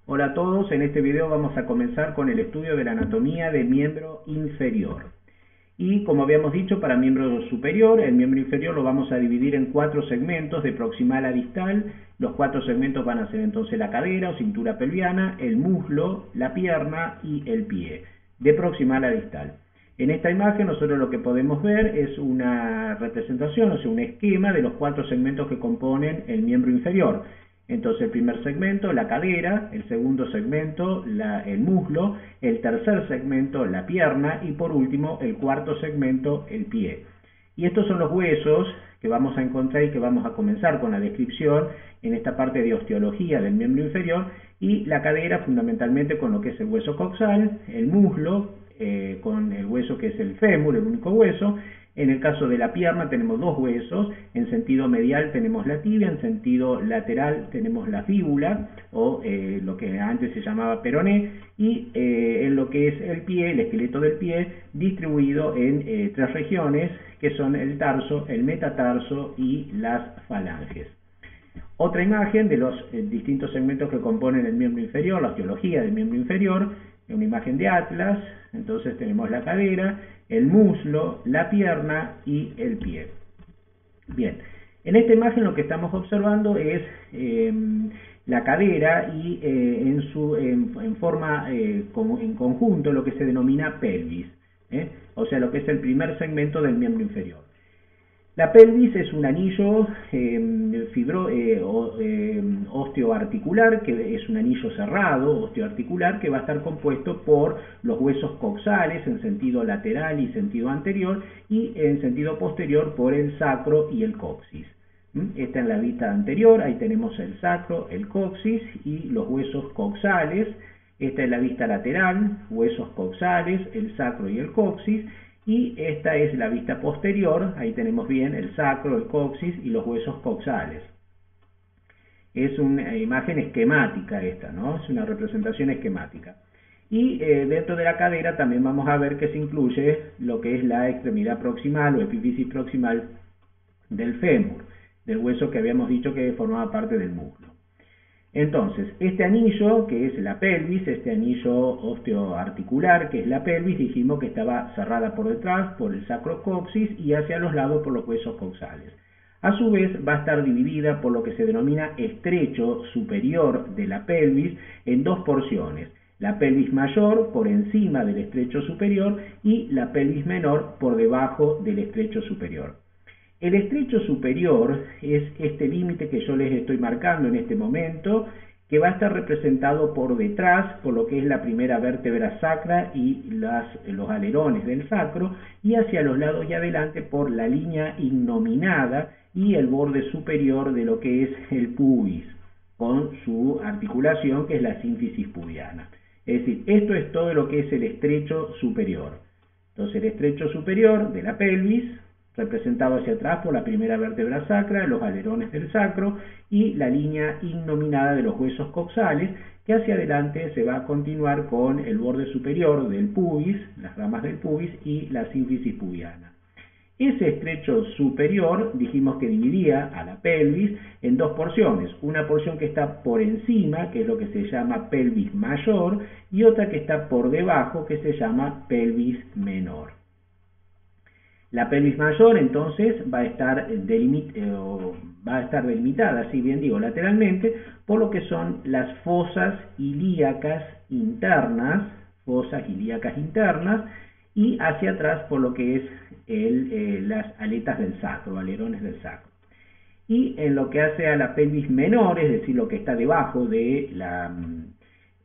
Hola a todos, en este video vamos a comenzar con el estudio de la anatomía de miembro inferior. Y como habíamos dicho, para miembro superior, el miembro inferior lo vamos a dividir en 4 segmentos de proximal a distal. Los 4 segmentos van a ser entonces la cadera o cintura pelviana, el muslo, la pierna y el pie, de proximal a distal. En esta imagen nosotros lo que podemos ver es una representación, o sea, un esquema de los 4 segmentos que componen el miembro inferior. Entonces el primer segmento, la cadera; el segundo segmento, el muslo; el tercer segmento, la pierna; y por último, el cuarto segmento, el pie. Y estos son los huesos que vamos a encontrar y que vamos a comenzar con la descripción en esta parte de osteología del miembro inferior. Y la cadera fundamentalmente con lo que es el hueso coxal, el muslo con el hueso que es el fémur, el único hueso. En el caso de la pierna tenemos 2 huesos, en sentido medial tenemos la tibia, en sentido lateral tenemos la fíbula, o lo que antes se llamaba peroné, y en lo que es el pie, el esqueleto del pie, distribuido en 3 regiones, que son el tarso, el metatarso y las falanges. Otra imagen de los distintos segmentos que componen el miembro inferior, la osteología del miembro inferior, una imagen de atlas. Entonces tenemos la cadera, el muslo, la pierna y el pie. Bien, en esta imagen lo que estamos observando es la cadera y en forma en conjunto lo que se denomina pelvis, o sea, lo que es el primer segmento del miembro inferior. La pelvis es un anillo osteoarticular, que es un anillo cerrado osteoarticular, que va a estar compuesto por los huesos coxales en sentido lateral y sentido anterior, y en sentido posterior por el sacro y el coxis. Esta en la vista anterior, ahí tenemos el sacro, el coxis y los huesos coxales. Esta es la vista lateral, huesos coxales, el sacro y el coxis. Y esta es la vista posterior, ahí tenemos bien el sacro, el coxis y los huesos coxales. Es una imagen esquemática esta, ¿no? Es una representación esquemática. Y dentro de la cadera también vamos a ver que se incluye lo que es la extremidad proximal o epífisis proximal del fémur, del hueso que habíamos dicho que formaba parte del muslo. Entonces, este anillo, que es la pelvis, este anillo osteoarticular, que es la pelvis, dijimos que estaba cerrada por detrás por el sacrocoxis y hacia los lados por los huesos coxales. A su vez, va a estar dividida por lo que se denomina estrecho superior de la pelvis en 2 porciones. La pelvis mayor por encima del estrecho superior y la pelvis menor por debajo del estrecho superior. El estrecho superior es este límite que yo les estoy marcando en este momento, que va a estar representado por detrás, por lo que es la primera vértebra sacra y los alerones del sacro, y hacia los lados y adelante por la línea innominada y el borde superior de lo que es el pubis, con su articulación que es la sínfisis pubiana. Es decir, esto es todo lo que es el estrecho superior. Entonces el estrecho superior de la pelvis, representado hacia atrás por la primera vértebra sacra, los alerones del sacro y la línea innominada de los huesos coxales, que hacia adelante se va a continuar con el borde superior del pubis, las ramas del pubis y la sínfisis pubiana. Ese estrecho superior dijimos que dividía a la pelvis en 2 porciones, una porción que está por encima, que es lo que se llama pelvis mayor, y otra que está por debajo, que se llama pelvis menor. La pelvis mayor entonces va a estar delimitada, si bien digo, lateralmente, por lo que son las fosas ilíacas internas, y hacia atrás por lo que es las aletas del sacro, alerones del sacro. Y en lo que hace a la pelvis menor, es decir, lo que está debajo de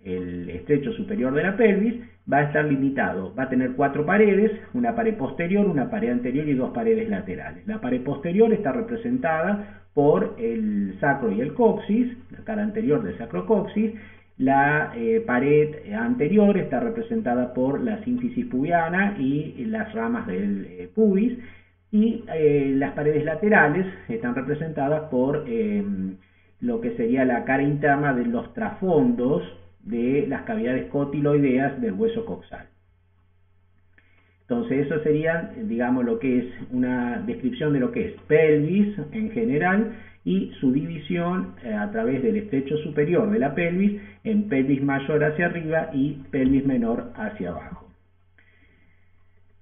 el estrecho superior de la pelvis, va a estar limitado, va a tener 4 paredes, una pared posterior, una pared anterior y 2 paredes laterales. La pared posterior está representada por el sacro y el coxis, la cara anterior del sacrocoxis. La pared anterior está representada por la sínfisis pubiana y las ramas del pubis, y las paredes laterales están representadas por lo que sería la cara interna de los trasfondos de las cavidades cotiloideas del hueso coxal. Entonces eso sería, digamos, lo que es una descripción de lo que es pelvis en general, y su división a través del estrecho superior de la pelvis en pelvis mayor hacia arriba y pelvis menor hacia abajo.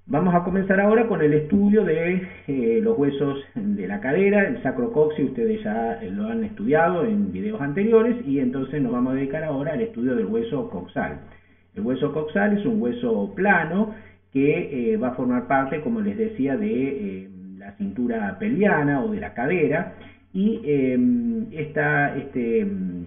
Vamos a comenzar ahora con el estudio de los huesos de la cadera. El sacrocoxio ustedes ya lo han estudiado en videos anteriores y entonces nos vamos a dedicar ahora al estudio del hueso coxal. El hueso coxal es un hueso plano que va a formar parte, como les decía, de la cintura pelviana o de la cadera, y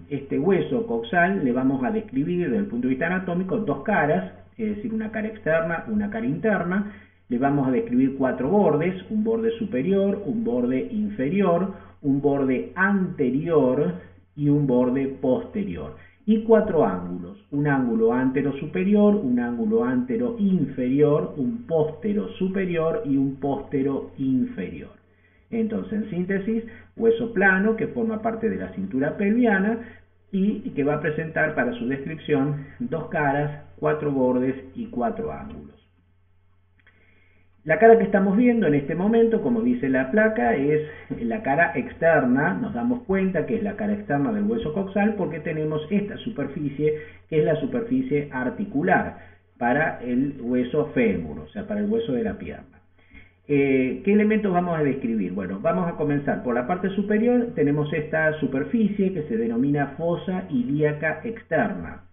este hueso coxal le vamos a describir desde el punto de vista anatómico dos caras, es decir, una cara externa, una cara interna. Le vamos a describir cuatro bordes, un borde superior, un borde inferior, un borde anterior y un borde posterior. Y cuatro ángulos, un ángulo antero superior, un ángulo antero inferior, un póstero superior y un póstero inferior. Entonces, en síntesis, hueso plano que forma parte de la cintura pelviana y que va a presentar para su descripción dos caras, cuatro bordes y cuatro ángulos. La cara que estamos viendo en este momento, como dice la placa, es la cara externa. Nos damos cuenta que es la cara externa del hueso coxal porque tenemos esta superficie que es la superficie articular para el hueso fémur, o sea, para el hueso de la pierna. ¿Qué elementos vamos a describir? Bueno, vamos a comenzar por la parte superior. Tenemos esta superficie que se denomina fosa ilíaca externa.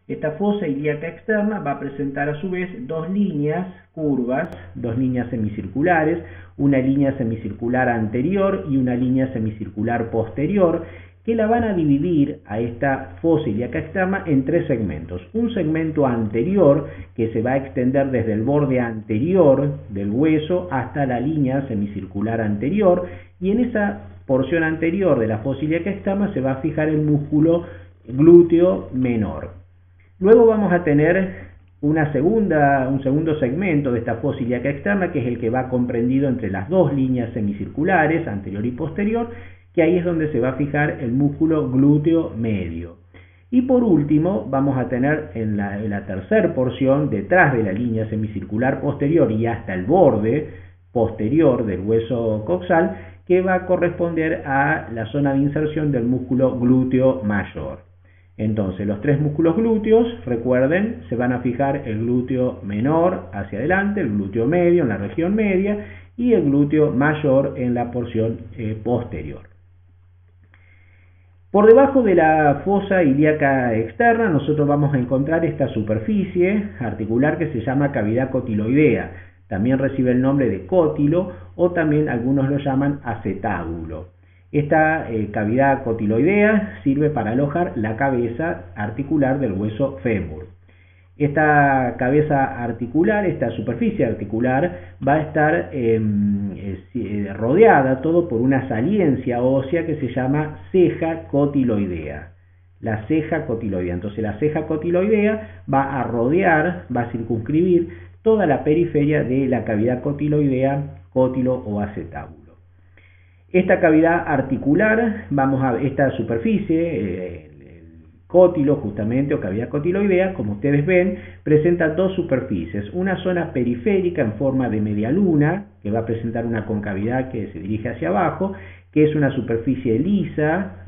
Esta fosa ilíaca externa va a presentar a su vez dos líneas curvas, dos líneas semicirculares, una línea semicircular anterior y una línea semicircular posterior, que la van a dividir a esta fosa ilíaca externa en tres segmentos. Un segmento anterior que se va a extender desde el borde anterior del hueso hasta la línea semicircular anterior, y en esa porción anterior de la fosa ilíaca externa se va a fijar el músculo glúteo menor. Luego vamos a tener un segundo segmento de esta fosa ilíaca externa, que es el que va comprendido entre las dos líneas semicirculares, anterior y posterior, que ahí es donde se va a fijar el músculo glúteo medio. Y por último vamos a tener en la tercera porción, detrás de la línea semicircular posterior y hasta el borde posterior del hueso coxal, que va a corresponder a la zona de inserción del músculo glúteo mayor. Entonces, los tres músculos glúteos, recuerden, se van a fijar el glúteo menor hacia adelante, el glúteo medio en la región media y el glúteo mayor en la porción posterior. Por debajo de la fosa ilíaca externa nosotros vamos a encontrar esta superficie articular que se llama cavidad cotiloidea. También recibe el nombre de cótilo o también algunos lo llaman acetábulo. Esta cavidad cotiloidea sirve para alojar la cabeza articular del hueso fémur. Esta cabeza articular, esta superficie articular, va a estar rodeada todo por una saliencia ósea que se llama ceja cotiloidea. La ceja cotiloidea. Entonces la ceja cotiloidea va a rodear, va a circunscribir toda la periferia de la cavidad cotiloidea, cótilo o acetábulo. Esta cavidad articular, esta superficie, el cótilo justamente o cavidad cotiloidea, como ustedes ven, presenta dos superficies. Una zona periférica en forma de media luna, que va a presentar una concavidad que se dirige hacia abajo, que es una superficie lisa,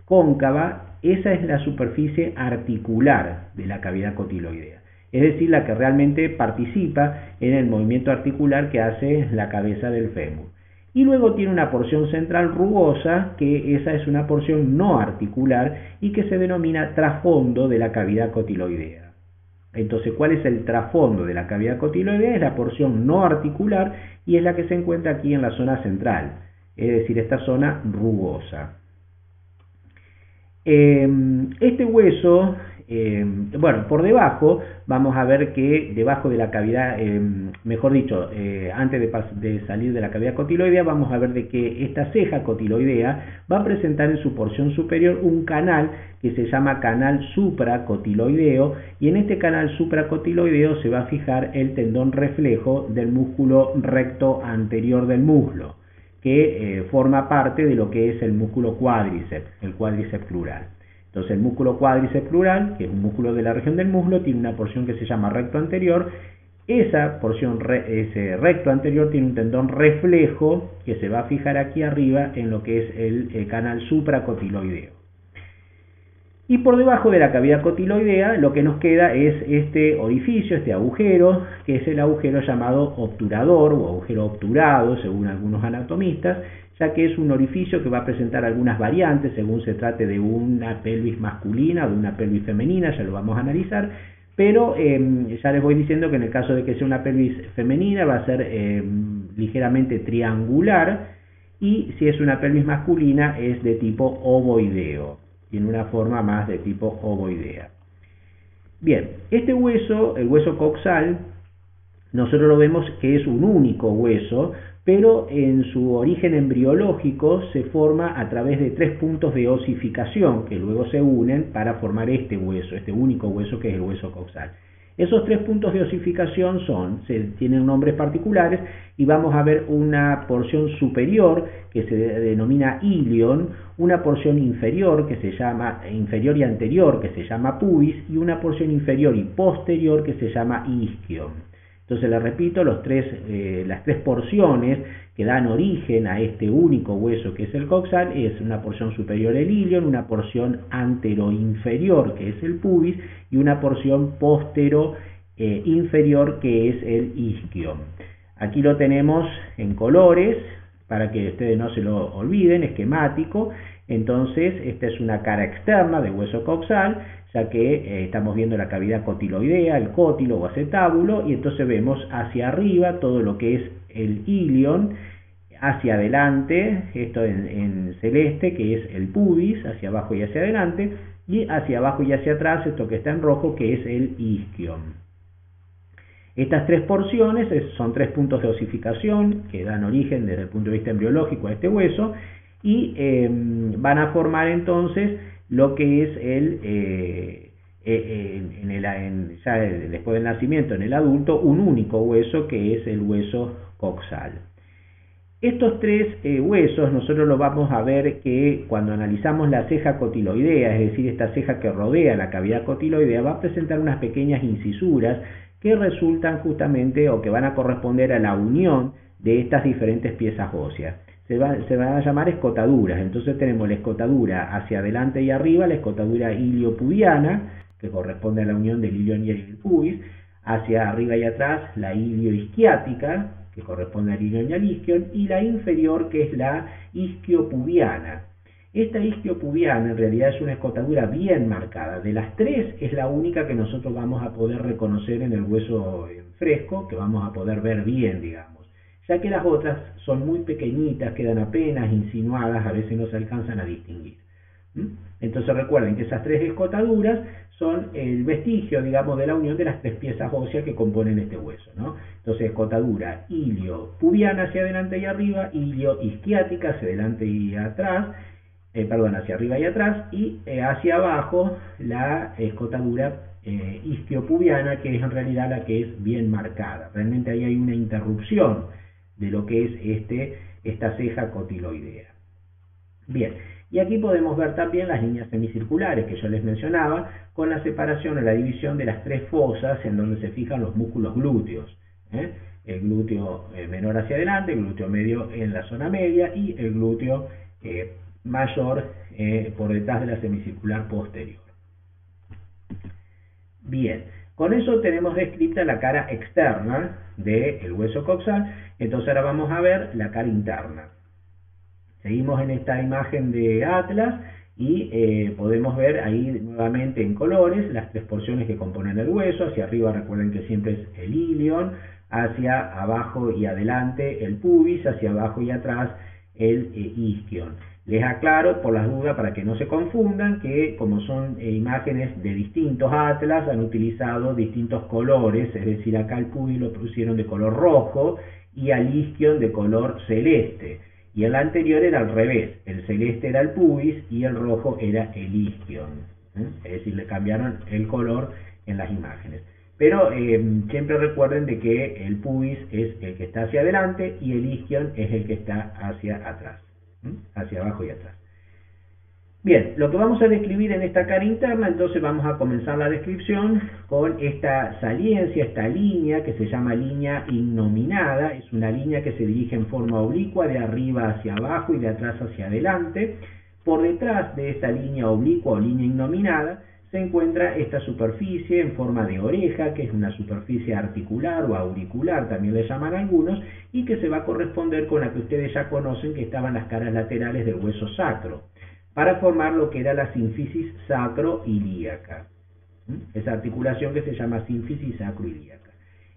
cóncava. Esa es la superficie articular de la cavidad cotiloidea. Es decir, la que realmente participa en el movimiento articular que hace la cabeza del fémur. Y luego tiene una porción central rugosa, que esa es una porción no articular y que se denomina trasfondo de la cavidad cotiloidea. Entonces, ¿cuál es el trasfondo de la cavidad cotiloidea? Es la porción no articular y es la que se encuentra aquí en la zona central, es decir, esta zona rugosa. Este hueso, por debajo vamos a ver que debajo de la cavidad, antes de salir de la cavidad cotiloidea, vamos a ver de que esta ceja cotiloidea va a presentar en su porción superior un canal que se llama canal supracotiloideo, y en este canal supracotiloideo se va a fijar el tendón reflejo del músculo recto anterior del muslo, que forma parte de lo que es el músculo cuádriceps, el cuádriceps plural. Entonces el músculo cuádriceps plural, que es un músculo de la región del muslo, tiene una porción que se llama recto anterior, Esa porción, ese recto anterior tiene un tendón reflejo que se va a fijar aquí arriba en lo que es el canal supracotiloideo. Y por debajo de la cavidad cotiloidea lo que nos queda es este orificio, este agujero, que es el agujero llamado obturador o agujero obturado según algunos anatomistas, ya que es un orificio que va a presentar algunas variantes según se trate de una pelvis masculina o de una pelvis femenina, ya lo vamos a analizar, pero ya les voy diciendo que en el caso de que sea una pelvis femenina va a ser ligeramente triangular, y si es una pelvis masculina es de tipo ovoideo. Tiene una forma más de tipo ovoidea. Bien, este hueso, el hueso coxal, nosotros lo vemos que es un único hueso, pero en su origen embriológico se forma a través de 3 puntos de osificación que luego se unen para formar este hueso, este único hueso que es el hueso coxal. Esos 3 puntos de osificación tienen nombres particulares, y vamos a ver una porción superior que se denomina ilion, una porción inferior que se llama inferior y anterior que se llama pubis, y una porción inferior y posterior que se llama isquion. Entonces les repito, las tres porciones que dan origen a este único hueso que es el coxal es una porción superior el ilion, una porción antero-inferior que es el pubis y una porción postero-inferior que es el isquion. Aquí lo tenemos en colores para que ustedes no se lo olviden, esquemático. Entonces esta es una cara externa del hueso coxal, ya que estamos viendo la cavidad cotiloidea, el cótilo o acetábulo, y entonces vemos hacia arriba todo lo que es el ilion, hacia adelante, esto en celeste, que es el pubis, hacia abajo y hacia adelante, y hacia abajo y hacia atrás, esto que está en rojo, que es el isquion. Estas 3 porciones son 3 puntos de osificación que dan origen desde el punto de vista embriológico a este hueso, y van a formar entonces lo que es ya después del nacimiento en el adulto, un único hueso que es el hueso coxal. Estos 3 huesos nosotros los vamos a ver que cuando analizamos la ceja cotiloidea, es decir, esta ceja que rodea la cavidad cotiloidea, va a presentar unas pequeñas incisuras que resultan justamente o que van a corresponder a la unión de estas diferentes piezas óseas. Se van a llamar escotaduras. Entonces tenemos la escotadura hacia adelante y arriba, la escotadura iliopubiana, que corresponde a la unión del ilion y el pubis, hacia arriba y atrás la ilioisquiática, que corresponde al ilion y al isquion, y la inferior, que es la isquiopubiana. Esta isquiopubiana en realidad es una escotadura bien marcada. De las 3 es la única que nosotros vamos a poder reconocer en el hueso fresco, que vamos a poder ver bien, digamos, ya que las otras son muy pequeñitas, quedan apenas insinuadas, a veces no se alcanzan a distinguir. Entonces recuerden que esas 3 escotaduras son el vestigio, digamos, de la unión de las 3 piezas óseas que componen este hueso, ¿no? Entonces escotadura iliopubiana hacia adelante y arriba, ilioisquiática hacia adelante y atrás, hacia arriba y atrás, y hacia abajo la escotadura isquiopubiana, que es en realidad la que es bien marcada. Realmente ahí hay una interrupción de lo que es esta ceja cotiloidea. Bien, y aquí podemos ver también las líneas semicirculares que yo les mencionaba, con la separación o la división de las 3 fosas en donde se fijan los músculos glúteos. El glúteo menor hacia adelante, el glúteo medio en la zona media y el glúteo mayor por detrás de la semicircular posterior. Bien, con eso tenemos descrita la cara externa del hueso coxal. Entonces ahora vamos a ver la cara interna. Seguimos en esta imagen de Atlas y podemos ver ahí nuevamente en colores las 3 porciones que componen el hueso. Hacia arriba recuerden que siempre es el ilion, hacia abajo y adelante el pubis, hacia abajo y atrás el isquion. Les aclaro por las dudas para que no se confundan que como son imágenes de distintos atlas han utilizado distintos colores, es decir, acá el pubis lo pusieron de color rojo y al isquion de color celeste, y el anterior era al revés, el celeste era el pubis y el rojo era el isquion, es decir, le cambiaron el color en las imágenes. Pero siempre recuerden de que el pubis es el que está hacia adelante y el isquion es el que está hacia atrás, hacia abajo y atrás. Bien, lo que vamos a describir en esta cara interna, entonces vamos a comenzar la descripción con esta saliencia, esta línea que se llama línea innominada. Es una línea que se dirige en forma oblicua de arriba hacia abajo y de atrás hacia adelante. Por detrás de esta línea oblicua o línea innominada se encuentra esta superficie en forma de oreja, que es una superficie articular o auricular, también le llaman algunos, y que se va a corresponder con la que ustedes ya conocen, que estaban las caras laterales del hueso sacro, para formar lo que era la sínfisis sacroilíaca. Esa articulación que se llama sínfisis sacroilíaca.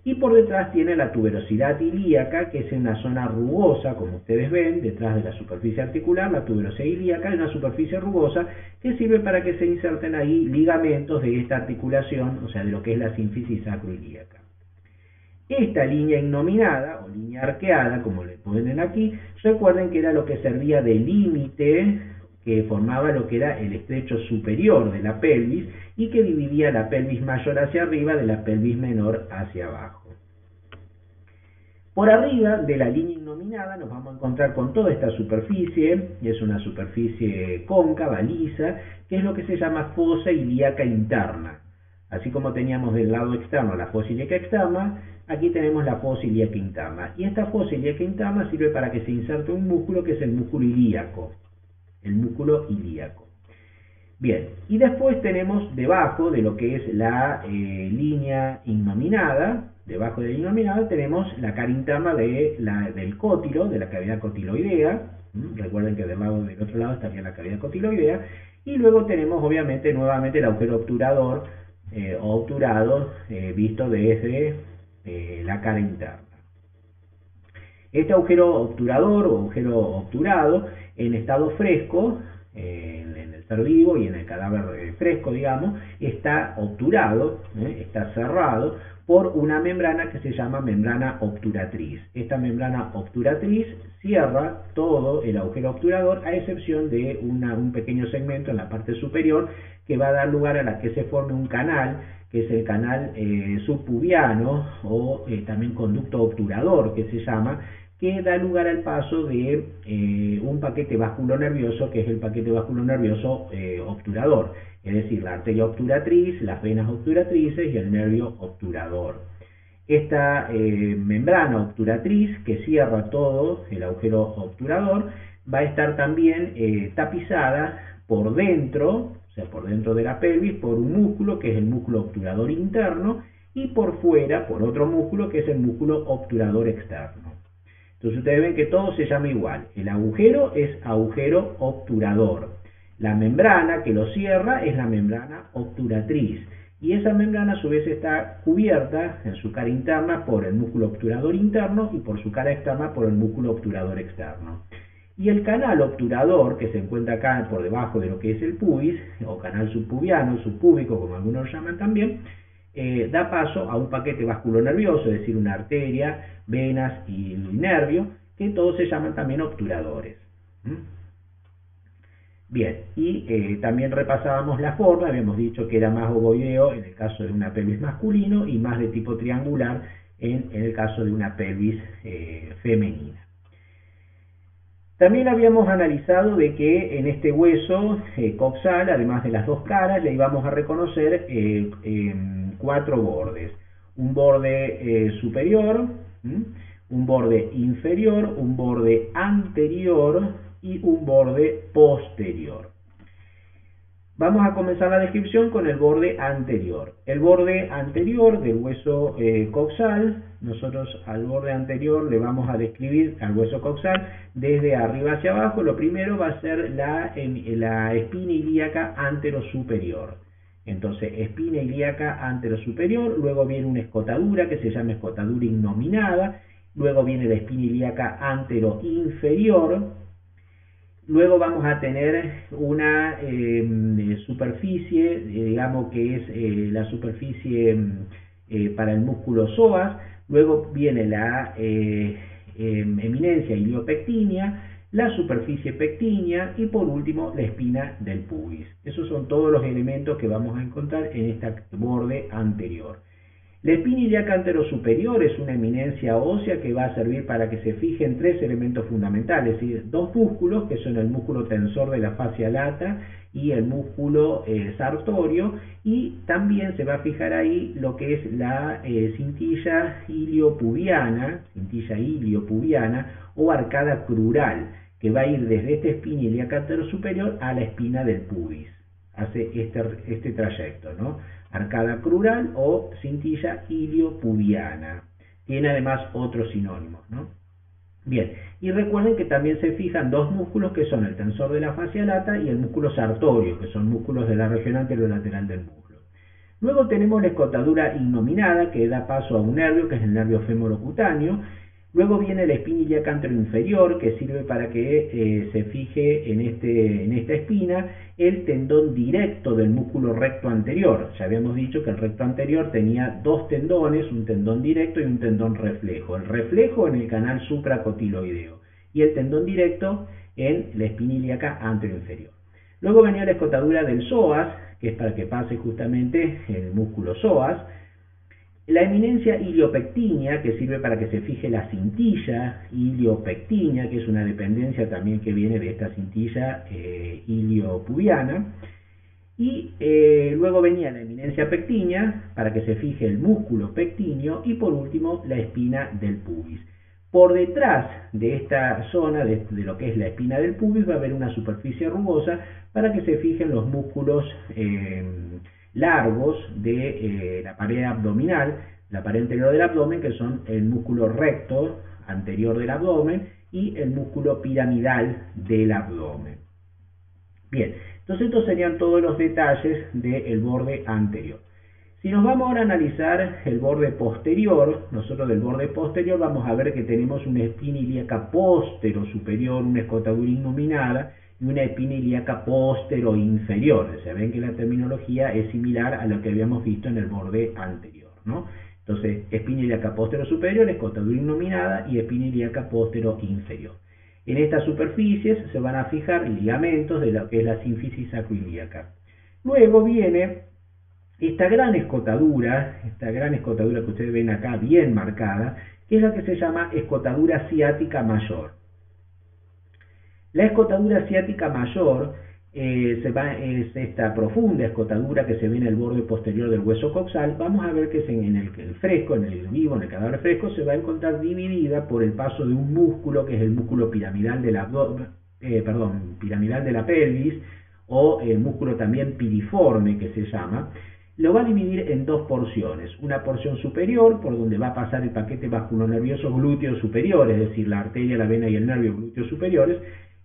Y por detrás tiene la tuberosidad ilíaca, que es una zona rugosa, como ustedes ven, detrás de la superficie articular. La tuberosidad ilíaca es una superficie rugosa que sirve para que se inserten ahí ligamentos de esta articulación, o sea, de lo que es la sínfisis sacroilíaca. Esta línea innominada, o línea arqueada, como le ponen aquí, recuerden que era lo que servía de límite, que formaba lo que era el estrecho superior de la pelvis y que dividía la pelvis mayor hacia arriba de la pelvis menor hacia abajo. Por arriba de la línea innominada nos vamos a encontrar con toda esta superficie, y es una superficie cóncava, lisa, que es lo que se llama fosa ilíaca interna. Así como teníamos del lado externo la fosa ilíaca externa, aquí tenemos la fosa ilíaca interna. Y esta fosa ilíaca interna sirve para que se inserte un músculo que es el músculo ilíaco. El músculo ilíaco. Bien, y después tenemos debajo de lo que es la línea innominada, debajo de la innominada tenemos la cara interna del cótilo, de la cavidad cotiloidea. Recuerden que del otro lado estaría la cavidad cotiloidea. Y luego tenemos obviamente nuevamente el agujero obturador o obturado visto desde la cara interna. Este agujero obturador o agujero obturado en estado fresco, en el ser vivo y en el cadáver fresco, digamos, está obturado, está cerrado por una membrana que se llama membrana obturatriz. Esta membrana obturatriz cierra todo el agujero obturador, a excepción de un pequeño segmento en la parte superior que va a dar lugar a la que se forme un canal, que es el canal subpubiano o también conducto obturador, que se llama, que da lugar al paso de un paquete vasculonervioso, que es el paquete vasculonervioso obturador, es decir, la arteria obturatriz, las venas obturatrices y el nervio obturador. Esta membrana obturatriz que cierra todo el agujero obturador va a estar también tapizada por dentro, o sea, por dentro de la pelvis, por un músculo que es el músculo obturador interno, y por fuera por otro músculo que es el músculo obturador externo. Entonces ustedes ven que todo se llama igual. El agujero es agujero obturador. La membrana que lo cierra es la membrana obturatriz. Y esa membrana a su vez está cubierta en su cara interna por el músculo obturador interno y por su cara externa por el músculo obturador externo. Y el canal obturador, que se encuentra acá por debajo de lo que es el pubis, o canal subpubiano, subpúbico, como algunos lo llaman también, da paso a un paquete vasculonervioso, es decir, una arteria, venas y nervio, que todos se llaman también obturadores. Bien, y también repasábamos la forma, habíamos dicho que era más ovoideo en el caso de una pelvis masculino y más de tipo triangular en el caso de una pelvis femenina. También habíamos analizado de que en este hueso coxal, además de las dos caras, le íbamos a reconocer 4 bordes. Un borde superior, un borde inferior, un borde anterior y un borde posterior. Vamos a comenzar la descripción con el borde anterior. El borde anterior del hueso coxal, nosotros al borde anterior le vamos a describir al hueso coxal desde arriba hacia abajo. Lo primero va a ser la espina ilíaca anterosuperior. Entonces, espina ilíaca anterosuperior, luego viene una escotadura que se llama escotadura innominada, luego viene la espina ilíaca anteroinferior. Luego vamos a tener una superficie, digamos que es la superficie para el músculo psoas. Luego viene la eminencia iliopectínea, la superficie pectínea y por último la espina del pubis. Esos son todos los elementos que vamos a encontrar en este borde anterior. La espina ilíaca anterosuperior es una eminencia ósea que va a servir para que se fijen tres elementos fundamentales, ¿sí? Dos músculos, que son el músculo tensor de la fascia lata y el músculo sartorio, y también se va a fijar ahí lo que es la cintilla iliopubiana o arcada crural, que va a ir desde esta espina ilíaca anterosuperior a la espina del pubis. Hace este trayecto, ¿no? Arcada crural o cintilla iliopubiana. Tiene además otros sinónimos, ¿no? Bien, y recuerden que también se fijan dos músculos que son el tensor de la fascia lata y el músculo sartorio, que son músculos de la región anterolateral del muslo. Luego tenemos la escotadura innominada, que da paso a un nervio, que es el nervio femorocutáneo. Luego viene la espina ilíaca anteroinferior, que sirve para que se fije en esta espina el tendón directo del músculo recto anterior. Ya habíamos dicho que el recto anterior tenía dos tendones, un tendón directo y un tendón reflejo. El reflejo en el canal supracotiloideo y el tendón directo en la espina ilíaca anteroinferior. Luego venía la escotadura del psoas, que es para que pase justamente el músculo psoas. La eminencia iliopectínea, que sirve para que se fije la cintilla iliopectínea, que es una dependencia también que viene de esta cintilla iliopubiana. Y luego venía la eminencia pectínea, para que se fije el músculo pectíneo. Y por último, la espina del pubis. Por detrás de esta zona, de lo que es la espina del pubis, va a haber una superficie rugosa para que se fijen los músculos largos de la pared abdominal, la pared anterior del abdomen, que son el músculo recto anterior del abdomen y el músculo piramidal del abdomen. Bien, entonces estos serían todos los detalles del borde anterior. Si nos vamos ahora a analizar el borde posterior, nosotros del borde posterior vamos a ver que tenemos una espina ilíaca postero-superior, una escotadura innominada, y una espina ilíaca postero-inferior. O sea, ven que la terminología es similar a lo que habíamos visto en el borde anterior, ¿no? Entonces, espina ilíaca postero-superior, escotadura innominada y espina ilíaca postero-inferior. En estas superficies se van a fijar ligamentos de lo que es la sínfisis sacroilíaca. Luego viene esta gran escotadura que ustedes ven acá bien marcada, que es la que se llama escotadura ciática mayor. La escotadura ciática mayor es esta profunda escotadura que se ve en el borde posterior del hueso coxal. Vamos a ver que en el fresco, en el vivo, en el cadáver fresco, se va a encontrar dividida por el paso de un músculo que es el músculo piramidal del abdomen, piramidal de la pelvis, o el músculo también piriforme que se llama. Lo va a dividir en dos porciones, una porción superior por donde va a pasar el paquete vasculonervioso glúteo superior, es decir, la arteria, la vena y el nervio glúteos superiores,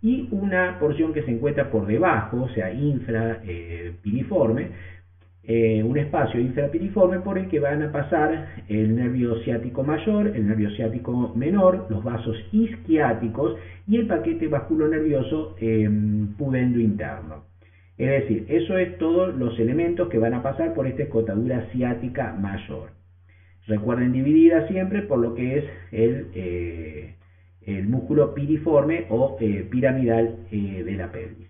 y una porción que se encuentra por debajo, o sea, infrapiriforme, un espacio infrapiriforme por el que van a pasar el nervio ciático mayor, el nervio ciático menor, los vasos isquiáticos y el paquete vasculonervioso pudendo interno. Es decir, eso es todos los elementos que van a pasar por esta escotadura ciática mayor. Recuerden dividida siempre por lo que es el músculo piriforme o piramidal de la pelvis.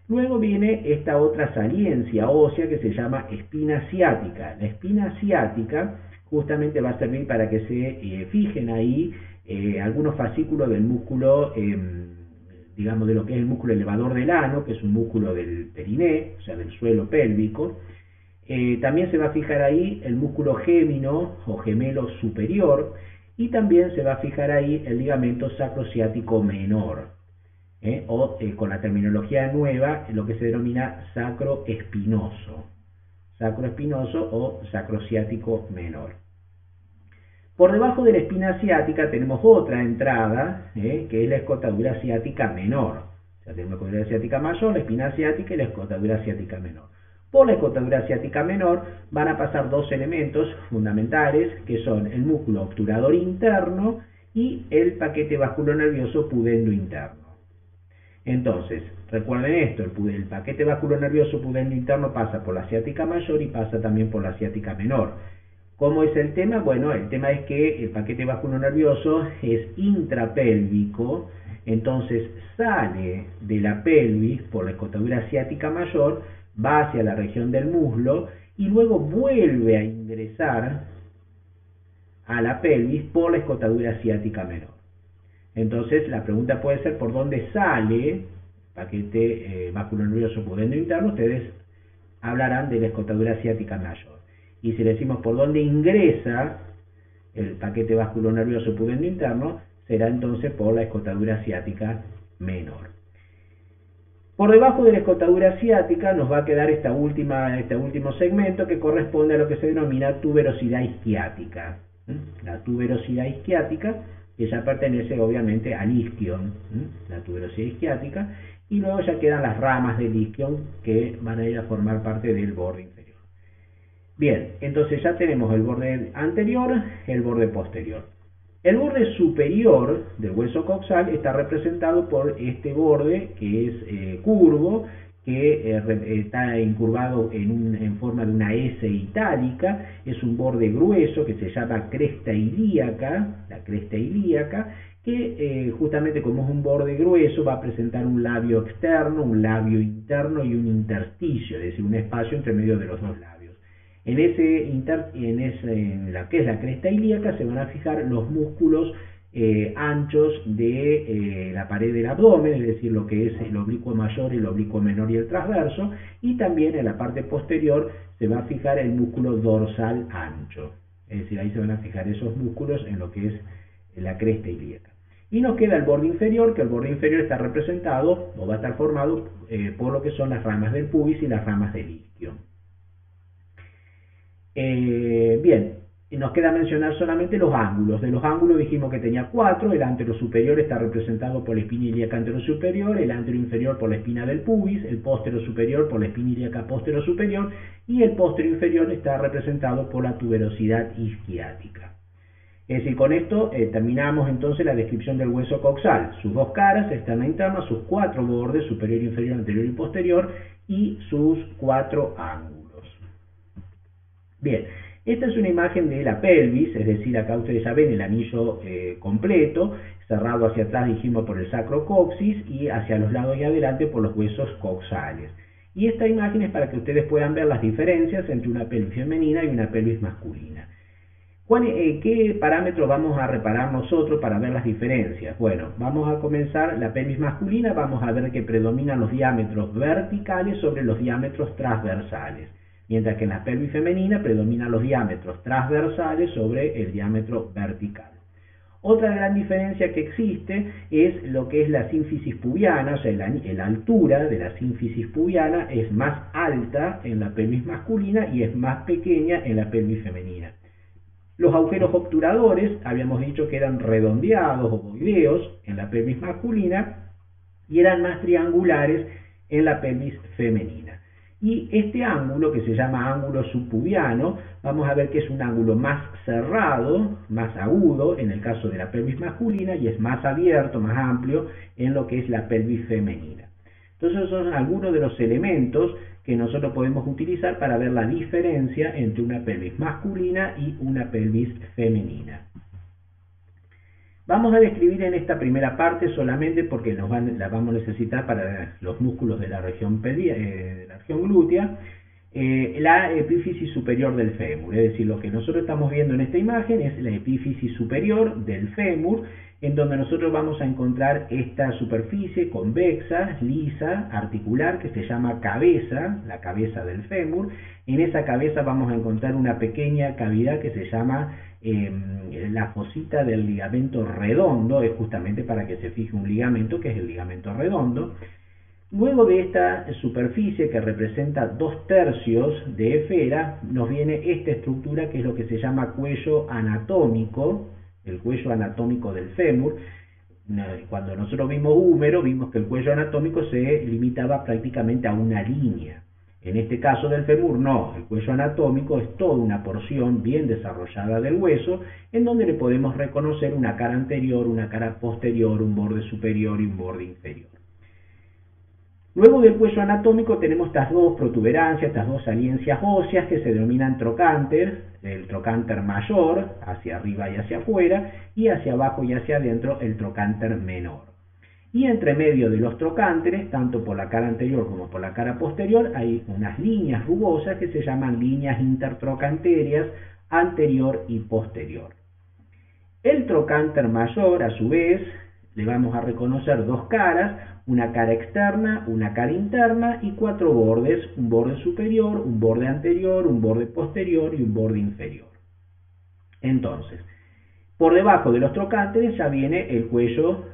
Luego viene esta otra saliencia ósea que se llama espina ciática. La espina ciática justamente va a servir para que se fijen ahí algunos fascículos del músculo, digamos de lo que es el músculo elevador del ano, que es un músculo del periné, o sea del suelo pélvico. También se va a fijar ahí el músculo gémino o gemelo superior, y también se va a fijar ahí el ligamento sacrociático menor, con la terminología nueva, lo que se denomina sacroespinoso o sacrociático menor. Por debajo de la espina ciática tenemos otra entrada, que es la escotadura ciática menor. O sea, tenemos la escotadura ciática mayor, la espina ciática y la escotadura ciática menor. Por la escotadura ciática menor van a pasar dos elementos fundamentales, que son el músculo obturador interno y el paquete vasculonervioso pudendo interno. Entonces, recuerden esto, el paquete vasculonervioso pudendo interno pasa por la ciática mayor y pasa también por la ciática menor. ¿Cómo es el tema? Bueno, el tema es que el paquete vasculonervioso es intrapélvico, entonces sale de la pelvis por la escotadura ciática mayor, va hacia la región del muslo y luego vuelve a ingresar a la pelvis por la escotadura ciática menor. Entonces la pregunta puede ser por dónde sale el paquete vasculonervioso pudendo interno. Ustedes hablarán de la escotadura ciática mayor. Y si le decimos por dónde ingresa el paquete vasculonervioso pudendo interno, será entonces por la escotadura ciática menor. Por debajo de la escotadura ciática nos va a quedar este último segmento que corresponde a lo que se denomina tuberosidad isquiática. La tuberosidad isquiática, que ya pertenece obviamente al isquion, la tuberosidad isquiática, y luego ya quedan las ramas del isquion que van a ir a formar parte del borde inferior. Bien, entonces ya tenemos el borde anterior, el borde posterior. El borde superior del hueso coxal está representado por este borde que es curvo, que está incurvado en forma de una S itálica. Es un borde grueso que se llama cresta ilíaca, la cresta ilíaca, que justamente como es un borde grueso va a presentar un labio externo, un labio interno y un intersticio, es decir, un espacio entre medio de los dos labios. En la que es la cresta ilíaca se van a fijar los músculos anchos de la pared del abdomen, es decir, lo que es el oblicuo mayor, el oblicuo menor y el transverso, y también en la parte posterior se va a fijar el músculo dorsal ancho, es decir, ahí se van a fijar esos músculos en lo que es la cresta ilíaca. Y nos queda el borde inferior, que el borde inferior está representado o va a estar formado por lo que son las ramas del pubis y las ramas del isquion. Bien, nos queda mencionar solamente los ángulos. De los ángulos dijimos que tenía 4. El antero superior está representado por la espina ilíaca anterosuperior, el antero inferior por la espina del pubis, el póstero superior por la espina ilíaca póstero superior y el póstero inferior está representado por la tuberosidad isquiática. Es decir, con esto terminamos entonces la descripción del hueso coxal. Sus dos caras, externa e interna, sus 4 bordes, superior, inferior, anterior y posterior, y sus 4 ángulos. Bien, esta es una imagen de la pelvis, es decir, acá ustedes ya ven el anillo completo, cerrado hacia atrás dijimos por el sacrocoxis y hacia los lados y adelante por los huesos coxales. Y esta imagen es para que ustedes puedan ver las diferencias entre una pelvis femenina y una pelvis masculina. ¿Qué parámetros vamos a reparar nosotros para ver las diferencias? Bueno, vamos a comenzar la pelvis masculina, vamos a ver que predominan los diámetros verticales sobre los diámetros transversales. Mientras que en la pelvis femenina predominan los diámetros transversales sobre el diámetro vertical. Otra gran diferencia que existe es lo que es la sínfisis pubiana, o sea, la altura de la sínfisis pubiana es más alta en la pelvis masculina y es más pequeña en la pelvis femenina. Los agujeros obturadores, habíamos dicho que eran redondeados o ovoideos en la pelvis masculina y eran más triangulares en la pelvis femenina. Y este ángulo, que se llama ángulo subpubiano, vamos a ver que es un ángulo más cerrado, más agudo en el caso de la pelvis masculina y es más abierto, más amplio en lo que es la pelvis femenina. Entonces esos son algunos de los elementos que nosotros podemos utilizar para ver la diferencia entre una pelvis masculina y una pelvis femenina. Vamos a describir en esta primera parte solamente porque la vamos a necesitar para los músculos de la región glútea, la epífisis superior del fémur. Es decir, lo que nosotros estamos viendo en esta imagen es la epífisis superior del fémur, en donde nosotros vamos a encontrar esta superficie convexa, lisa, articular, que se llama cabeza, la cabeza del fémur. En esa cabeza vamos a encontrar una pequeña cavidad que se llama la fosita del ligamento redondo, es justamente para que se fije un ligamento que es el ligamento redondo. Luego de esta superficie que representa 2/3 de esfera, nos viene esta estructura que es lo que se llama cuello anatómico, el cuello anatómico del fémur. Cuando nosotros vimos húmero, vimos que el cuello anatómico se limitaba prácticamente a una línea. En este caso del fémur no, el cuello anatómico es toda una porción bien desarrollada del hueso, en donde le podemos reconocer una cara anterior, una cara posterior, un borde superior y un borde inferior. Luego del cuello anatómico tenemos estas dos protuberancias, estas dos saliencias óseas que se denominan trocánter, el trocánter mayor, hacia arriba y hacia afuera, y hacia abajo y hacia adentro el trocánter menor. Y entre medio de los trocánteres, tanto por la cara anterior como por la cara posterior, hay unas líneas rugosas que se llaman líneas intertrocanterias anterior y posterior. El trocánter mayor, a su vez, le vamos a reconocer dos caras, una cara externa, una cara interna y cuatro bordes, un borde superior, un borde anterior, un borde posterior y un borde inferior. Entonces, por debajo de los trocánteres ya viene el cuello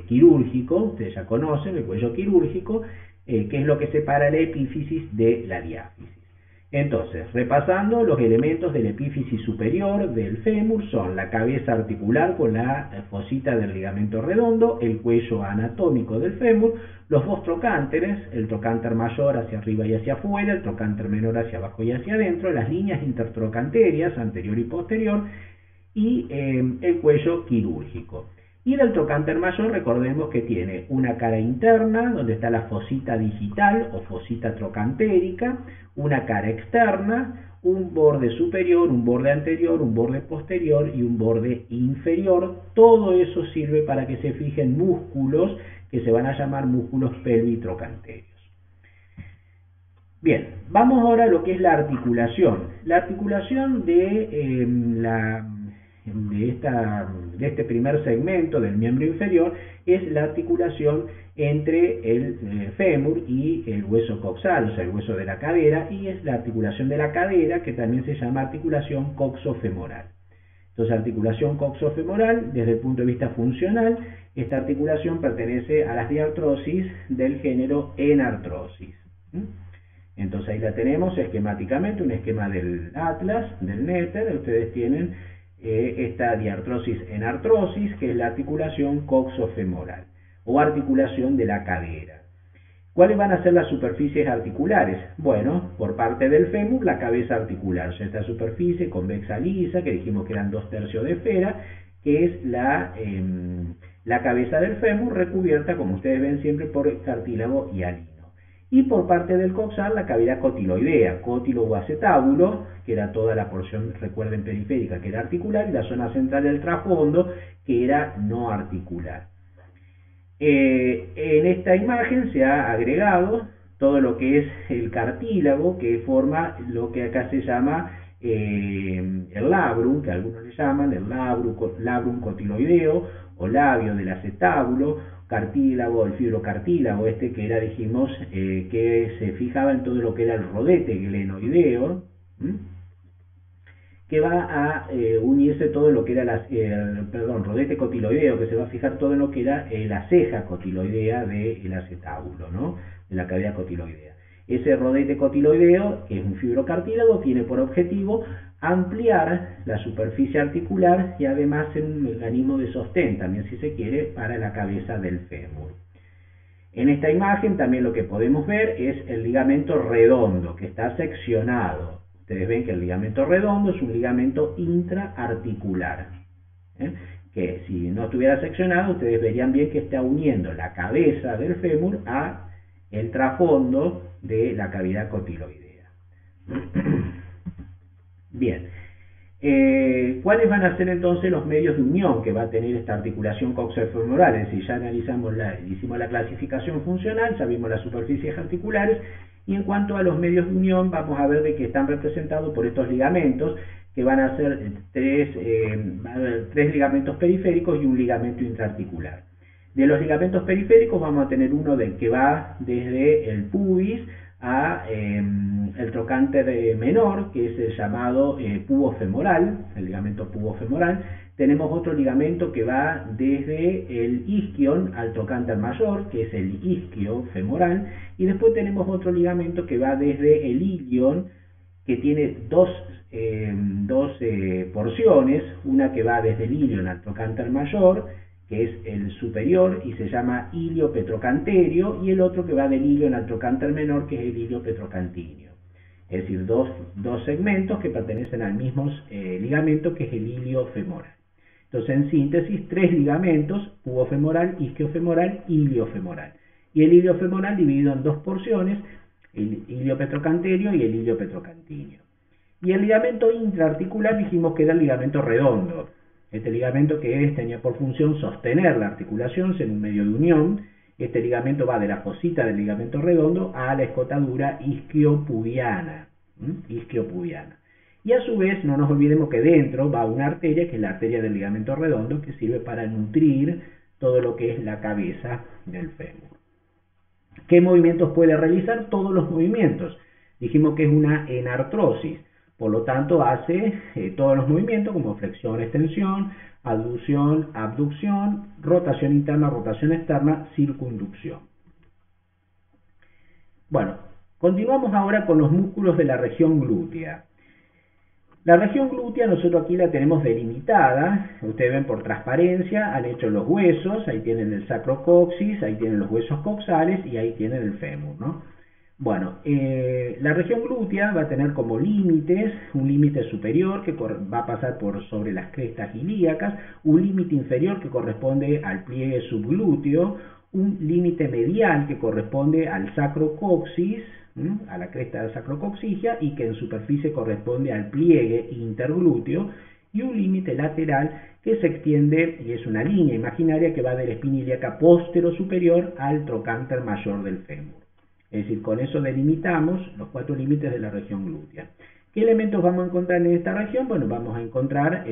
quirúrgico, ustedes ya conocen el cuello quirúrgico, que es lo que separa la epífisis de la diáfisis. Entonces, repasando, los elementos de la epífisis superior del fémur son la cabeza articular con la fosita del ligamento redondo, el cuello anatómico del fémur, los dos trocánteres, el trocánter mayor hacia arriba y hacia afuera, el trocánter menor hacia abajo y hacia adentro, las líneas intertrocanterias anterior y posterior, y el cuello quirúrgico. Y del trocánter mayor recordemos que tiene una cara interna, donde está la fosita digital o fosita trocantérica, una cara externa, un borde superior, un borde anterior, un borde posterior y un borde inferior. Todo eso sirve para que se fijen músculos que se van a llamar músculos pelvitrocanterios. Bien, vamos ahora a lo que es la articulación. La articulación de este primer segmento del miembro inferior es la articulación entre el fémur y el hueso coxal, o sea, el hueso de la cadera, y es la articulación de la cadera, que también se llama articulación coxofemoral. Entonces, articulación coxofemoral, desde el punto de vista funcional, esta articulación pertenece a las diartrosis del género enartrosis. Entonces, ahí la tenemos esquemáticamente, un esquema del atlas, del néter. Ustedes tienen esta diartrosis enartrosis, que es la articulación coxofemoral o articulación de la cadera. ¿Cuáles van a ser las superficies articulares? Bueno, por parte del fémur, la cabeza articular, o sea, esta superficie convexa lisa, que dijimos que eran 2/3 de esfera, que es la cabeza del fémur, recubierta, como ustedes ven siempre, por cartílago y alino. Y por parte del coxal, la cavidad cotiloidea, cótilo acetábulo, que era toda la porción, recuerden, periférica, que era articular, y la zona central del trasfondo, que era no articular. En esta imagen se ha agregado todo lo que es el cartílago, que forma lo que acá se llama el labrum, que algunos le llaman el labrum cotiloideo o labio del acetábulo, cartílago, el fibrocartílago, que era, dijimos, que se fijaba en todo lo que era el rodete glenoideo, que va a unirse todo lo que era rodete cotiloideo, que se va a fijar todo lo que era la ceja cotiloidea del acetábulo, ¿no? De la cavidad cotiloidea. Ese rodete cotiloideo, que es un fibrocartílago, tiene por objetivo ampliar la superficie articular y además ser un mecanismo de sostén, también si se quiere, para la cabeza del fémur. En esta imagen también lo que podemos ver es el ligamento redondo, que está seccionado. Ustedes ven que el ligamento redondo es un ligamento intraarticular, que si no estuviera seccionado, ustedes verían bien que está uniendo la cabeza del fémur a el trasfondo de la cavidad cotiloidea. Bien, ¿cuáles van a ser entonces los medios de unión que va a tener esta articulación coxofemoral? Es decir, ya hicimos la clasificación funcional, ya vimos las superficies articulares, y en cuanto a los medios de unión, vamos a ver de que están representados por estos ligamentos, que van a ser tres ligamentos periféricos y un ligamento intraarticular. De los ligamentos periféricos vamos a tener uno que va desde el pubis a el trocánter menor, que es el llamado pubofemoral, el ligamento pubofemoral. Tenemos otro ligamento que va desde el isquion al trocánter mayor, que es el isquiofemoral, y después tenemos otro ligamento que va desde el ilion, que tiene dos porciones, una que va desde el ilion al trocánter mayor, que es el superior y se llama ilio petrocanterio, y el otro que va del ilion al trocánter menor, que es el ilio petrocantineo. Es decir, dos segmentos que pertenecen al mismo ligamento, que es el ilio femoral. Entonces, en síntesis, tres ligamentos: pubofemoral, isquiofemoral, iliofemoral. Y el iliofemoral dividido en dos porciones, el ilio petrocanterio y el ilio petrocantineo. Y el ligamento intraarticular dijimos que era el ligamento redondo. Este ligamento que tenía por función sostener la articulación, ser un medio de unión. Este ligamento va de la fosita del ligamento redondo a la escotadura isquiopubiana. Y a su vez, no nos olvidemos que dentro va una arteria, que es la arteria del ligamento redondo, que sirve para nutrir todo lo que es la cabeza del fémur. ¿Qué movimientos puede realizar? Todos los movimientos. Dijimos que es una enartrosis, por lo tanto hace todos los movimientos como flexión, extensión, aducción, abducción, rotación interna, rotación externa, circunducción. Bueno, continuamos ahora con los músculos de la región glútea. La región glútea nosotros aquí la tenemos delimitada, ustedes ven por transparencia, han hecho los huesos, ahí tienen el sacrocoxis, ahí tienen los huesos coxales y ahí tienen el fémur, ¿no? Bueno, la región glútea va a tener como límites, un límite superior que va a pasar por sobre las crestas ilíacas, un límite inferior que corresponde al pliegue subglúteo, un límite medial que corresponde al sacrocoxis, a la cresta del sacrocoxigia, y que en superficie corresponde al pliegue interglúteo, y un límite lateral que se extiende, y es una línea imaginaria que va de la espina ilíaca postero-superior al trocánter mayor del fémur. Es decir, con eso delimitamos los 4 límites de la región glútea. ¿Qué elementos vamos a encontrar en esta región? Bueno, vamos a encontrar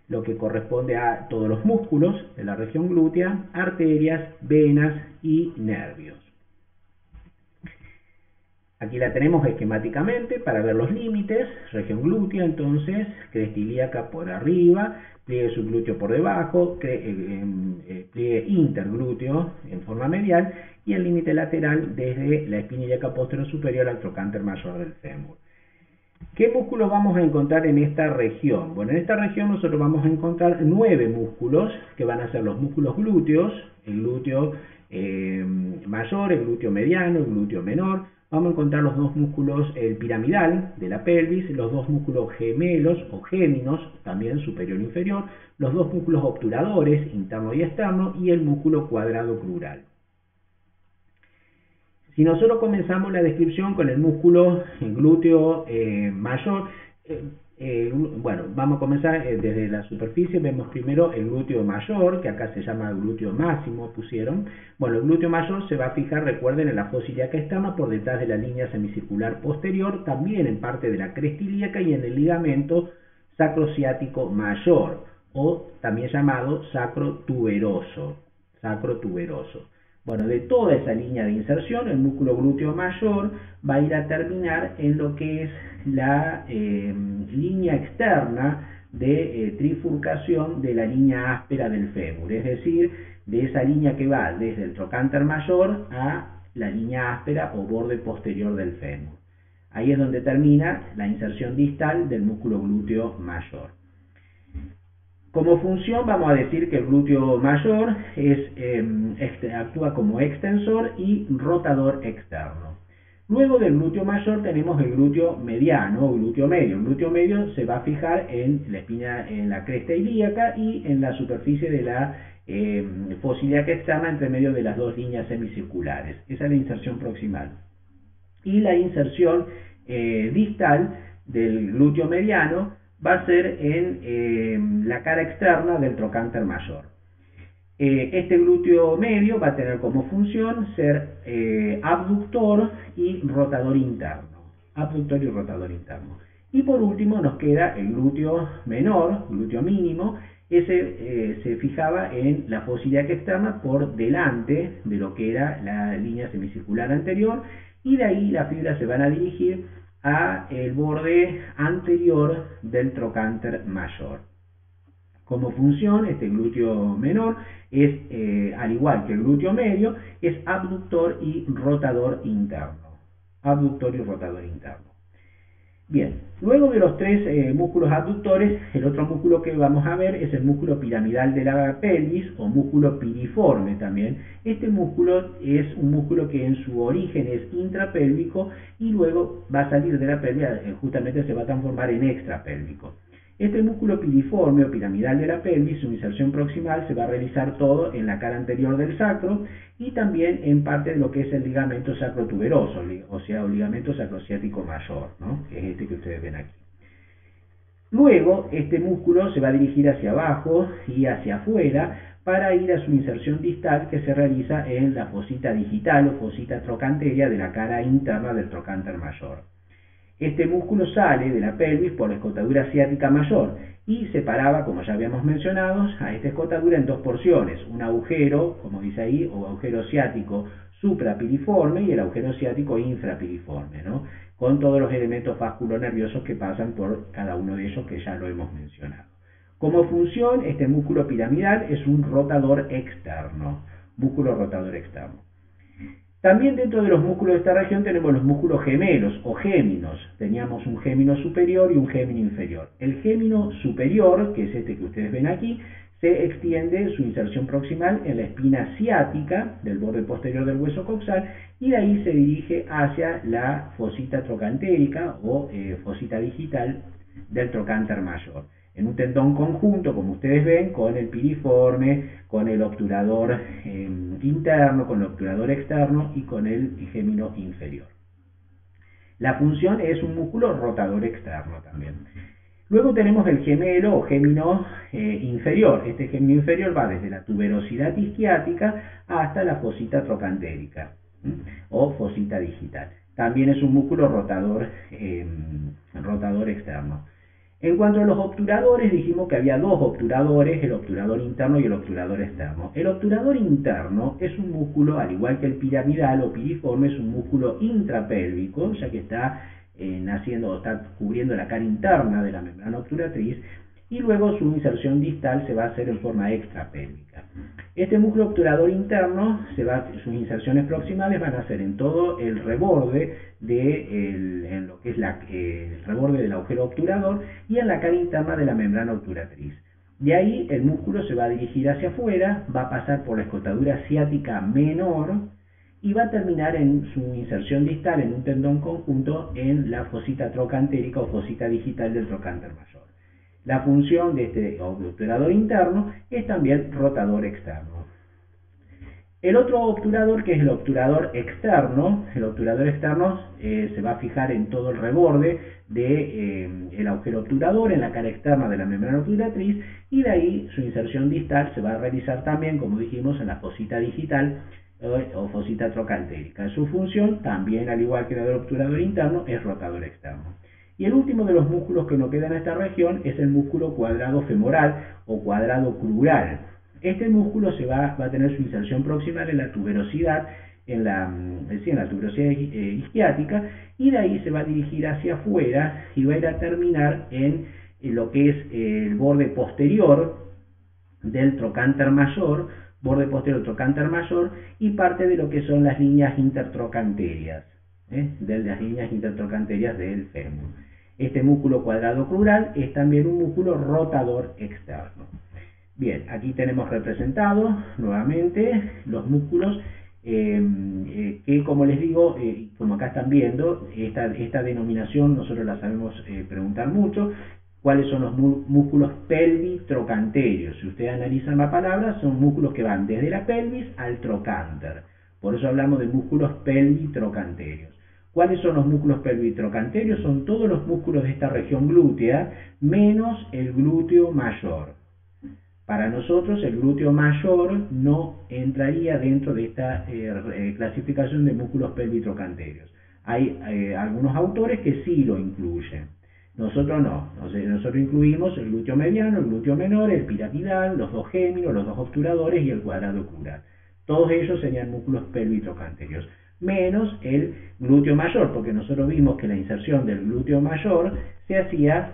lo que corresponde a todos los músculos de la región glútea, arterias, venas y nervios. Aquí la tenemos esquemáticamente para ver los límites, región glútea, entonces, cresta ilíaca por arriba, pliegue subglúteo por debajo, pliegue interglúteo en forma medial y el límite lateral desde la espina ilíaca posterior superior al trocánter mayor del fémur. ¿Qué músculos vamos a encontrar en esta región? Bueno, en esta región nosotros vamos a encontrar 9 músculos que van a ser los músculos glúteos, el glúteo mayor, el glúteo mediano, el glúteo menor. Vamos a encontrar los 2 músculos, el piramidal de la pelvis, los 2 músculos gemelos o géminos, también superior e inferior, los 2 músculos obturadores, interno y externo, y el músculo cuadrado crural. Si nosotros comenzamos la descripción con el músculo glúteo mayor, bueno, vamos a comenzar desde la superficie. Vemos primero el glúteo mayor, que acá se llama glúteo máximo, pusieron. Bueno, el glúteo mayor se va a fijar, recuerden, en la fosa ilíaca externa por detrás de la línea semicircular posterior, también en parte de la cresta ilíaca y en el ligamento sacrociático mayor, o también llamado sacrotuberoso. Bueno, de toda esa línea de inserción, el músculo glúteo mayor va a ir a terminar en lo que es la línea externa de trifurcación de la línea áspera del fémur, es decir, de esa línea que va desde el trocánter mayor a la línea áspera o borde posterior del fémur. Ahí es donde termina la inserción distal del músculo glúteo mayor. Como función vamos a decir que el glúteo mayor actúa como extensor y rotador externo. Luego del glúteo mayor tenemos el glúteo mediano o glúteo medio. El glúteo medio se va a fijar en la espina, en la cresta ilíaca y en la superficie de la fosa ilíaca externa entre medio de las 2 líneas semicirculares. Esa es la inserción proximal. Y la inserción distal del glúteo mediano va a ser en la cara externa del trocánter mayor. Este glúteo medio va a tener como función ser abductor y rotador interno. Y por último nos queda el glúteo menor, glúteo mínimo. Ese se fijaba en la fosa ilíaca externa por delante de lo que era la línea semicircular anterior, y de ahí las fibras se van a dirigir a el borde anterior del trocánter mayor. Como función, este glúteo menor es, al igual que el glúteo medio, es abductor y rotador interno. Bien, luego de los 3 músculos abductores, el otro músculo que vamos a ver es el músculo piramidal de la pelvis o músculo piriforme también. Este músculo es un músculo que en su origen es intrapélvico y luego va a salir de la pelvis, justamente se va a transformar en extrapélvico. Este músculo piriforme o piramidal de la pelvis, su inserción proximal se va a realizar todo en la cara anterior del sacro y también en parte de lo que es el ligamento sacrotuberoso, o sea, el ligamento sacrociático mayor, ¿no? Que es este que ustedes ven aquí. Luego, este músculo se va a dirigir hacia abajo y hacia afuera para ir a su inserción distal, que se realiza en la fosita digital o fosita trocanteria de la cara interna del trocánter mayor. Este músculo sale de la pelvis por la escotadura ciática mayor y separaba, como ya habíamos mencionado, a esta escotadura en dos porciones, un agujero, como dice ahí, o agujero ciático suprapiriforme y el agujero ciático infrapiriforme, ¿no? Con todos los elementos vasculonerviosos que pasan por cada uno de ellos, que ya lo hemos mencionado. Como función, este músculo piramidal es un rotador externo, músculo rotador externo. También dentro de los músculos de esta región tenemos los músculos gemelos o géminos. Teníamos un gémino superior y un gémino inferior. El gémino superior, que es este que ustedes ven aquí, se extiende su inserción proximal en la espina ciática del borde posterior del hueso coxal y de ahí se dirige hacia la fosita trocantérica o fosita digital del trocánter mayor, en un tendón conjunto, como ustedes ven, con el piriforme, con el obturador interno, con el obturador externo y con el gémino inferior. La función es un músculo rotador externo también. Luego tenemos el gemelo o gémino inferior. Este gémino inferior va desde la tuberosidad isquiática hasta la fosita trocantérica o fosita digital. También es un músculo rotador externo. En cuanto a los obturadores, dijimos que había dos obturadores, el obturador interno y el obturador externo. El obturador interno es un músculo, al igual que el piramidal o piriforme, es un músculo intrapélvico, ya que está está cubriendo la cara interna de la membrana obturatriz, y luego su inserción distal se va a hacer en forma extrapélvica. Este músculo obturador interno, sus inserciones proximales van a ser en todo el reborde en lo que es el reborde del agujero obturador y en la cara interna de la membrana obturatriz. De ahí el músculo se va a dirigir hacia afuera, va a pasar por la escotadura ciática menor y va a terminar en su inserción distal en un tendón conjunto en la fosita trocantérica o fosita digital del trocánter mayor. La función de este obturador interno es también rotador externo. El otro obturador, que es el obturador externo, se va a fijar en todo el reborde del agujero obturador, en la cara externa de la membrana obturatriz, y de ahí su inserción distal se va a realizar también, como dijimos, en la fosita digital o fosita trocantérica. Su función, también al igual que la del obturador interno, es rotador externo. Y el último de los músculos que nos queda en esta región es el músculo cuadrado femoral o cuadrado crural. Este músculo va a tener su inserción proximal en la tuberosidad, en la tuberosidad isquiática, y de ahí se va a dirigir hacia afuera y va a ir a terminar en lo que es el borde posterior del trocánter mayor, y parte de lo que son las líneas intertrocanterias, de las líneas intertrocanterias del fémur. Este músculo cuadrado crural es también un músculo rotador externo. Bien, aquí tenemos representados nuevamente los músculos que, como les digo, como acá están viendo, esta denominación nosotros la sabemos preguntar mucho. ¿Cuáles son los músculos pelvitrocanterios? Si ustedes analizan la palabra, son músculos que van desde la pelvis al trocánter. Por eso hablamos de músculos pelvitrocanterios. ¿Cuáles son los músculos pelvitrocanterios? Son todos los músculos de esta región glútea, menos el glúteo mayor. Para nosotros el glúteo mayor no entraría dentro de esta clasificación de músculos pelvitrocanterios. Hay algunos autores que sí lo incluyen. Nosotros no. Nosotros incluimos el glúteo mediano, el glúteo menor, el piramidal, los dos géminos, los dos obturadores y el cuadrado crural. Todos ellos serían músculos pelvitrocanterios, menos el glúteo mayor, porque nosotros vimos que la inserción del glúteo mayor se hacía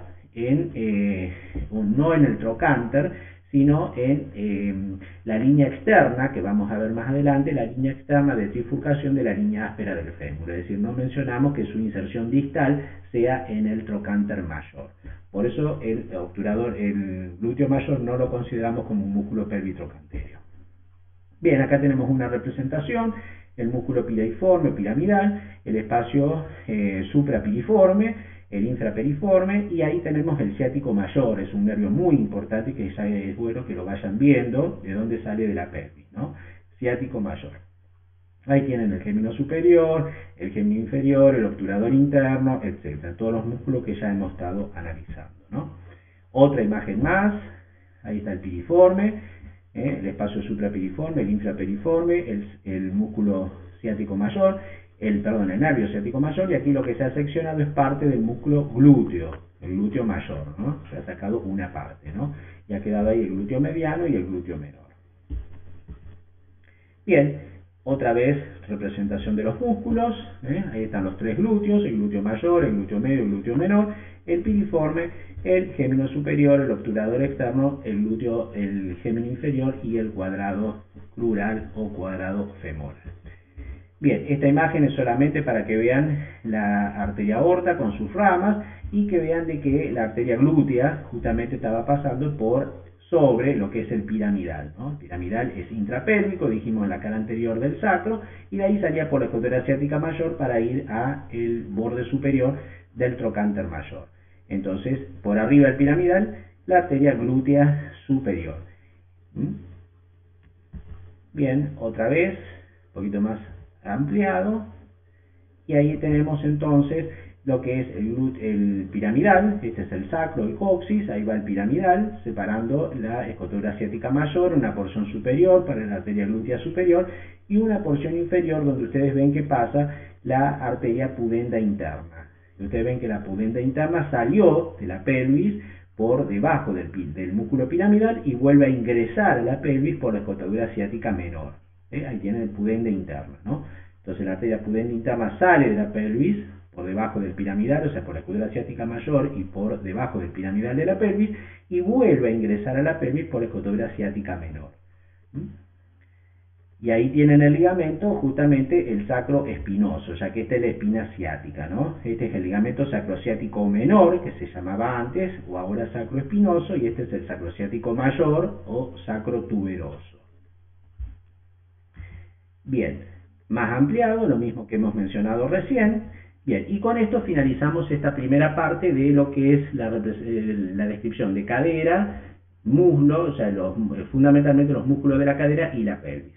no en el trocánter, sino en la línea externa, que vamos a ver más adelante, la línea externa de trifurcación de la línea áspera del fémur. Es decir, no mencionamos que su inserción distal sea en el trocánter mayor. Por eso el glúteo mayor no lo consideramos como un músculo pelvitrocanterio. Bien, acá tenemos una representación, el músculo piriforme, piramidal, el espacio suprapiriforme, el infrapiriforme, y ahí tenemos el ciático mayor. Es un nervio muy importante que ya es bueno que lo vayan viendo de dónde sale de la pelvis, ¿no? Ciático mayor. Ahí tienen el gémino superior, el gémino inferior, el obturador interno, etc. Todos los músculos que ya hemos estado analizando, ¿no? Otra imagen más, ahí está el piriforme, el espacio suprapiriforme, el infrapiriforme, el músculo ciático mayor, el nervio ciático mayor, y aquí lo que se ha seccionado es parte del músculo glúteo, el glúteo mayor, ¿no? Se ha sacado una parte, ¿no? Y ha quedado ahí el glúteo mediano y el glúteo menor. Bien, otra vez representación de los músculos, ahí están los tres glúteos, el glúteo mayor, el glúteo medio, el glúteo menor, el piriforme, el gémino superior, el obturador externo, el glúteo, el gémino inferior y el cuadrado crural o cuadrado femoral. Bien, esta imagen es solamente para que vean la arteria aorta con sus ramas y que vean de que la arteria glútea justamente estaba pasando por sobre lo que es el piramidal, ¿no? El piramidal es intrapélvico, dijimos en la cara anterior del sacro, y de ahí salía por la escotera ciática mayor para ir a el borde superior del trocánter mayor. Entonces, por arriba del piramidal, la arteria glútea superior. Bien, otra vez, un poquito más ampliado, y ahí tenemos entonces lo que es el piramidal. Este es el sacro, el coxis, ahí va el piramidal, separando la escotadura ciática mayor, una porción superior para la arteria glútea superior, y una porción inferior donde ustedes ven que pasa la arteria pudenda interna. Ustedes ven que la pudenda interna salió de la pelvis por debajo del músculo piramidal y vuelve a ingresar a la pelvis por la escotadura ciática menor. Ahí tienen el pudenda interna, ¿no? Entonces la arteria pudenda interna sale de la pelvis por debajo del piramidal, o sea, por la escotadura ciática mayor y por debajo del piramidal de la pelvis, y vuelve a ingresar a la pelvis por la escotadura ciática menor. Y ahí tienen el ligamento, justamente el sacro espinoso, ya que esta es la espina ciática, ¿no? Este es el ligamento sacrociático menor, que se llamaba antes, o ahora sacro espinoso, y este es el sacrociático mayor, o sacro tuberoso. Bien, más ampliado, lo mismo que hemos mencionado recién. Bien, y con esto finalizamos esta primera parte de lo que es la descripción de cadera, muslo, o sea, fundamentalmente los músculos de la cadera y la pelvis.